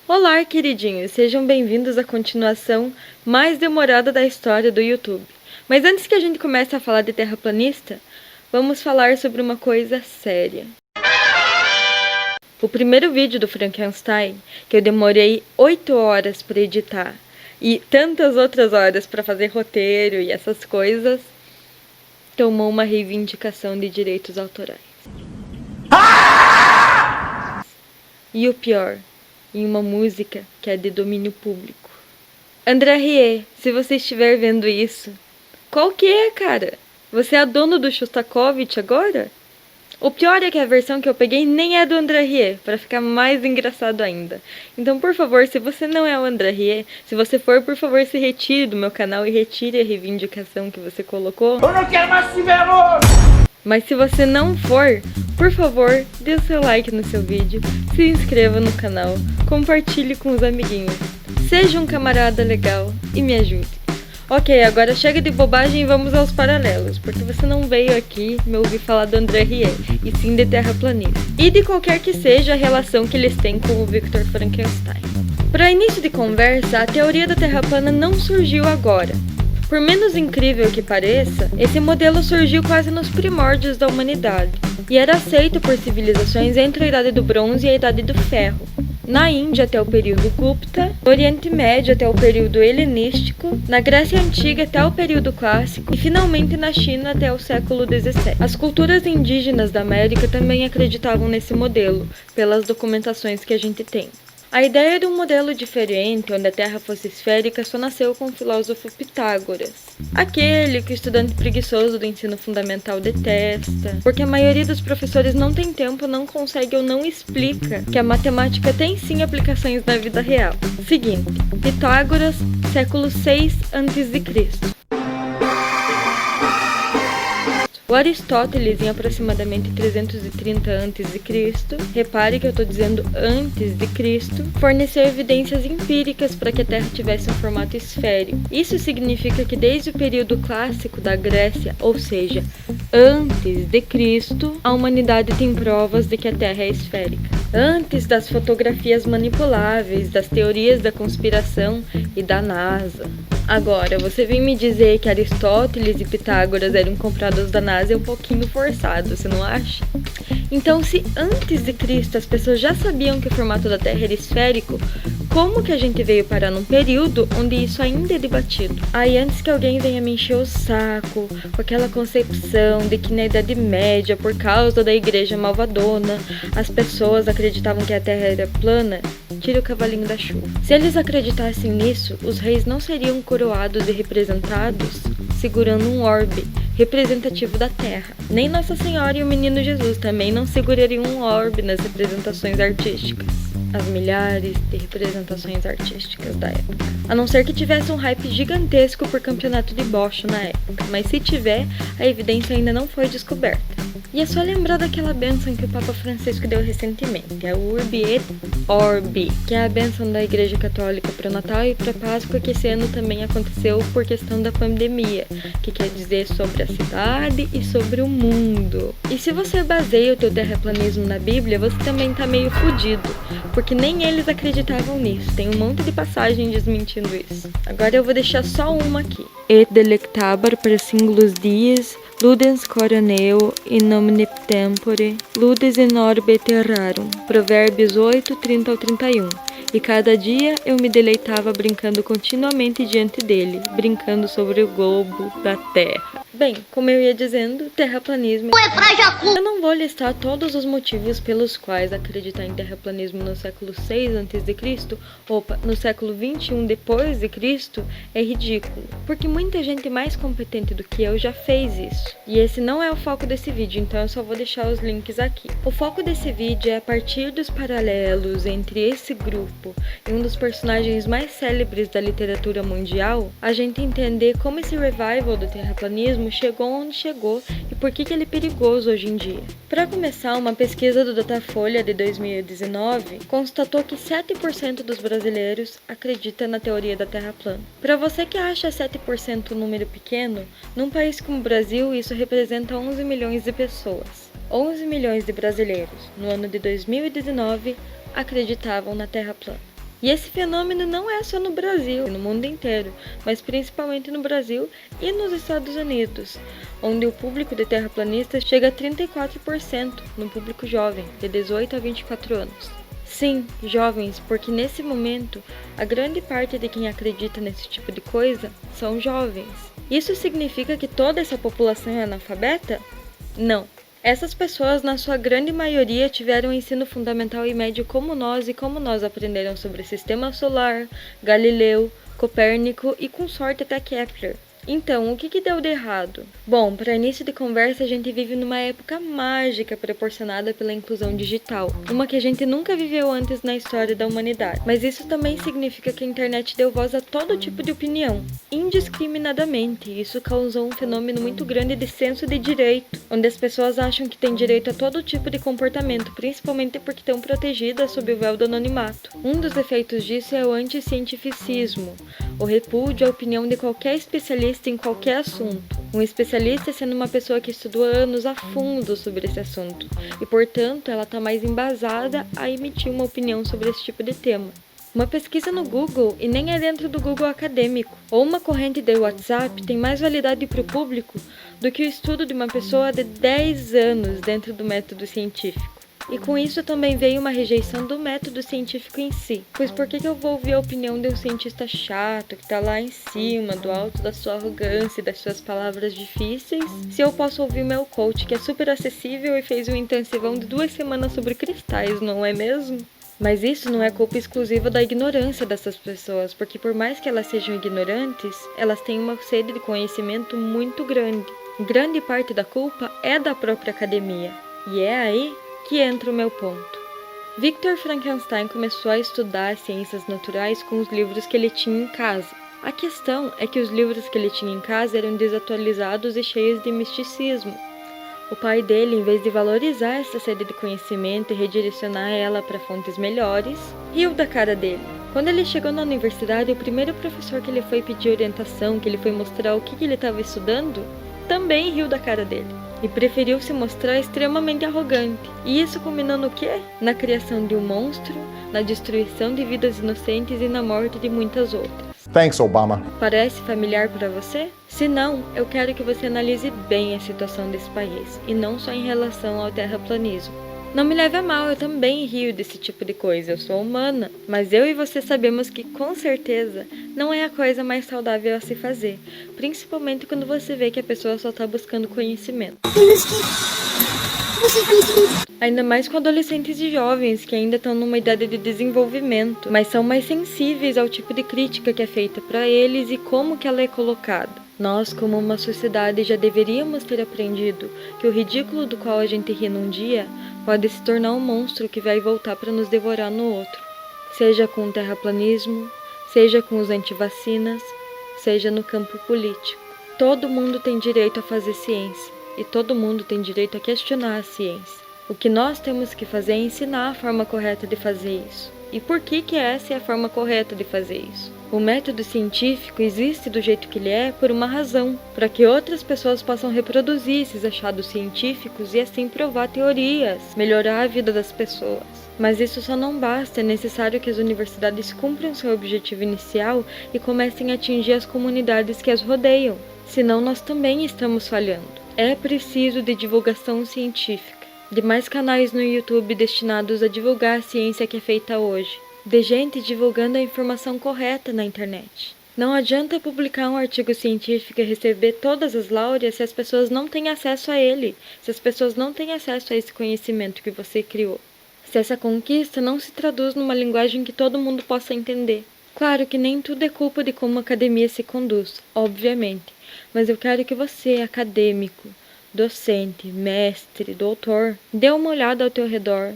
Olá, queridinhos! Sejam bem-vindos à continuação mais demorada da história do YouTube. Mas antes que a gente comece a falar de terraplanista, vamos falar sobre uma coisa séria. O primeiro vídeo do Frankenstein, que eu demorei 8 horas para editar e tantas outras horas para fazer roteiro e essas coisas, tomou uma reivindicação de direitos autorais. E o pior, em uma música que é de domínio público. André Rie, se você estiver vendo isso, qual que é, cara? Você é dono do Shostakovich agora? O pior é que a versão que eu peguei nem é do André Rie, para ficar mais engraçado ainda. Então, por favor, se você não é o André Rie, se você for, por favor, se retire do meu canal e retire a reivindicação que você colocou. Eu não quero mais se ver hoje! Mas se você não for, por favor, dê o seu like no seu vídeo, se inscreva no canal, compartilhe com os amiguinhos. Seja um camarada legal e me ajude. Ok, agora chega de bobagem e vamos aos paralelos, porque você não veio aqui me ouvir falar do André Rie, e sim de terraplanista. E de qualquer que seja a relação que eles têm com o Victor Frankenstein. Para início de conversa, a teoria da Terra plana não surgiu agora. Por menos incrível que pareça, esse modelo surgiu quase nos primórdios da humanidade, e era aceito por civilizações entre a Idade do Bronze e a Idade do Ferro. Na Índia até o período Gupta, no Oriente Médio até o período helenístico, na Grécia Antiga até o período Clássico e finalmente na China até o século XVII. As culturas indígenas da América também acreditavam nesse modelo, pelas documentações que a gente tem. A ideia de um modelo diferente, onde a Terra fosse esférica, só nasceu com o filósofo Pitágoras. Aquele que o estudante preguiçoso do ensino fundamental detesta, porque a maioria dos professores não tem tempo, não consegue ou não explica que a matemática tem sim aplicações na vida real. Seguinte, Pitágoras, século 6 a.C. O Aristóteles, em aproximadamente 330 a.C., repare que eu estou dizendo antes de Cristo, forneceu evidências empíricas para que a Terra tivesse um formato esférico. Isso significa que desde o período clássico da Grécia, ou seja, antes de Cristo, a humanidade tem provas de que a Terra é esférica. Antes das fotografias manipuláveis, das teorias da conspiração e da NASA. Agora, você vem me dizer que Aristóteles e Pitágoras eram comprados da NASA é um pouquinho forçado, você não acha? Então, se antes de Cristo as pessoas já sabiam que o formato da Terra era esférico, como que a gente veio parar num período onde isso ainda é debatido? Aí, antes que alguém venha me encher o saco com aquela concepção de que na Idade Média, por causa da Igreja Malvadona, as pessoas acreditavam que a Terra era plana, tire o cavalinho da chuva. Se eles acreditassem nisso, os reis não seriam coroados e representados segurando um orbe representativo da Terra. Nem Nossa Senhora e o Menino Jesus também não segurariam um orbe nas representações artísticas. As milhares de representações artísticas da época. A não ser que tivesse um hype gigantesco por campeonato de bocha na época, mas se tiver, a evidência ainda não foi descoberta. E é só lembrar daquela bênção que o Papa Francisco deu recentemente, a Urbi et Orbi, que é a bênção da Igreja Católica para o Natal e para a Páscoa, que esse ano também aconteceu por questão da pandemia, que quer dizer sobre a cidade e sobre o mundo. E se você baseia o teu terraplanismo na Bíblia, você também tá meio fudido, porque nem eles acreditavam nisso, tem um monte de passagem desmentindo isso. Agora eu vou deixar só uma aqui. Et delectabar per singulos dies, ludens coroneo in nomine tempore, ludes in orbe terrarum. Provérbios 8, 30 ao 31. E cada dia eu me deleitava brincando continuamente diante dele, brincando sobre o globo da Terra. Bem, como eu ia dizendo, terraplanismo é pra Jacu. Eu não vou listar todos os motivos pelos quais acreditar em terraplanismo no século 6 a.C., no século 21 depois de Cristo, é ridículo, porque muita gente mais competente do que eu já fez isso. E esse não é o foco desse vídeo, então eu só vou deixar os links aqui. O foco desse vídeo é a partir dos paralelos entre esse grupo e um dos personagens mais célebres da literatura mundial, a gente entender como esse revival do terraplanismo chegou onde chegou e por que ele é perigoso hoje em dia. Para começar, uma pesquisa do Datafolha de 2019 constatou que 7% dos brasileiros acredita na teoria da Terra plana. Para você que acha 7% um número pequeno, num país como o Brasil isso representa 11 milhões de pessoas. 11 milhões de brasileiros, no ano de 2019, acreditavam na Terra plana. E esse fenômeno não é só no Brasil, no mundo inteiro, mas principalmente no Brasil e nos Estados Unidos, onde o público de terraplanistas chega a 34% no público jovem, de 18 a 24 anos. Sim, jovens, porque nesse momento, a grande parte de quem acredita nesse tipo de coisa são jovens. Isso significa que toda essa população é analfabeta? Não. Essas pessoas, na sua grande maioria, tiveram ensino fundamental e médio como nós e como nós aprenderam sobre Sistema Solar, Galileu, Copérnico e com sorte até Kepler. Então, o que deu de errado? Bom, para início de conversa, a gente vive numa época mágica proporcionada pela inclusão digital, uma que a gente nunca viveu antes na história da humanidade. Mas isso também significa que a internet deu voz a todo tipo de opinião, indiscriminadamente. Isso causou um fenômeno muito grande de senso de direito, onde as pessoas acham que têm direito a todo tipo de comportamento, principalmente porque estão protegidas sob o véu do anonimato. Um dos efeitos disso é o anticientificismo, o repúdio à opinião de qualquer especialista em qualquer assunto. Um especialista sendo uma pessoa que estudou anos a fundo sobre esse assunto e, portanto, ela está mais embasada a emitir uma opinião sobre esse tipo de tema. Uma pesquisa no Google, e nem é dentro do Google acadêmico, ou uma corrente de WhatsApp tem mais validade para o público do que o estudo de uma pessoa de 10 anos dentro do método científico. E com isso também veio uma rejeição do método científico em si. Pois por que eu vou ouvir a opinião de um cientista chato que está lá em cima, do alto da sua arrogância e das suas palavras difíceis, se eu posso ouvir meu coach que é super acessível e fez um intensivão de 2 semanas sobre cristais, não é mesmo? Mas isso não é culpa exclusiva da ignorância dessas pessoas, porque por mais que elas sejam ignorantes, elas têm uma sede de conhecimento muito grande. Grande parte da culpa é da própria academia. E é aí que entra o meu ponto. Victor Frankenstein começou a estudar ciências naturais com os livros que ele tinha em casa. A questão é que os livros que ele tinha em casa eram desatualizados e cheios de misticismo. O pai dele, em vez de valorizar essa sede de conhecimento e redirecionar ela para fontes melhores, riu da cara dele. Quando ele chegou na universidade, o primeiro professor que ele foi pedir orientação, que ele foi mostrar o que ele estava estudando, também riu da cara dele. E preferiu se mostrar extremamente arrogante. E isso culminou no quê? Na criação de um monstro, na destruição de vidas inocentes e na morte de muitas outras. Thanks, Obama. Parece familiar para você? Se não, eu quero que você analise bem a situação desse país, e não só em relação ao terraplanismo. Não me leve a mal, eu também rio desse tipo de coisa, eu sou humana, mas eu e você sabemos que, com certeza, não é a coisa mais saudável a se fazer, principalmente quando você vê que a pessoa só está buscando conhecimento. Ainda mais com adolescentes e jovens que ainda estão numa idade de desenvolvimento, mas são mais sensíveis ao tipo de crítica que é feita para eles e como que ela é colocada. Nós, como uma sociedade, já deveríamos ter aprendido que o ridículo do qual a gente ri num dia pode se tornar um monstro que vai voltar para nos devorar no outro. Seja com o terraplanismo, seja com os antivacinas, seja no campo político. Todo mundo tem direito a fazer ciência e todo mundo tem direito a questionar a ciência. O que nós temos que fazer é ensinar a forma correta de fazer isso. E por que essa é a forma correta de fazer isso? O método científico existe do jeito que ele é por uma razão, para que outras pessoas possam reproduzir esses achados científicos e assim provar teorias, melhorar a vida das pessoas. Mas isso só não basta, é necessário que as universidades cumpram seu objetivo inicial e comecem a atingir as comunidades que as rodeiam, senão nós também estamos falhando. É preciso de divulgação científica, de mais canais no YouTube destinados a divulgar a ciência que é feita hoje, de gente divulgando a informação correta na internet. Não adianta publicar um artigo científico e receber todas as láureas se as pessoas não têm acesso a ele, se as pessoas não têm acesso a esse conhecimento que você criou. Se essa conquista não se traduz numa linguagem que todo mundo possa entender. Claro que nem tudo é culpa de como a academia se conduz, obviamente, mas eu quero que você, acadêmico, docente, mestre, doutor, dê uma olhada ao teu redor.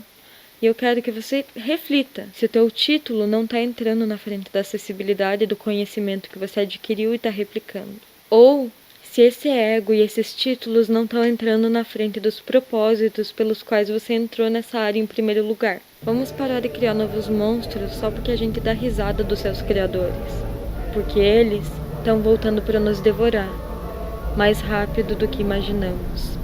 E eu quero que você reflita se o teu título não está entrando na frente da acessibilidade do conhecimento que você adquiriu e está replicando. Ou se esse ego e esses títulos não estão entrando na frente dos propósitos pelos quais você entrou nessa área em primeiro lugar. Vamos parar de criar novos monstros só porque a gente dá risada dos seus criadores. Porque eles estão voltando para nos devorar, mais rápido do que imaginamos.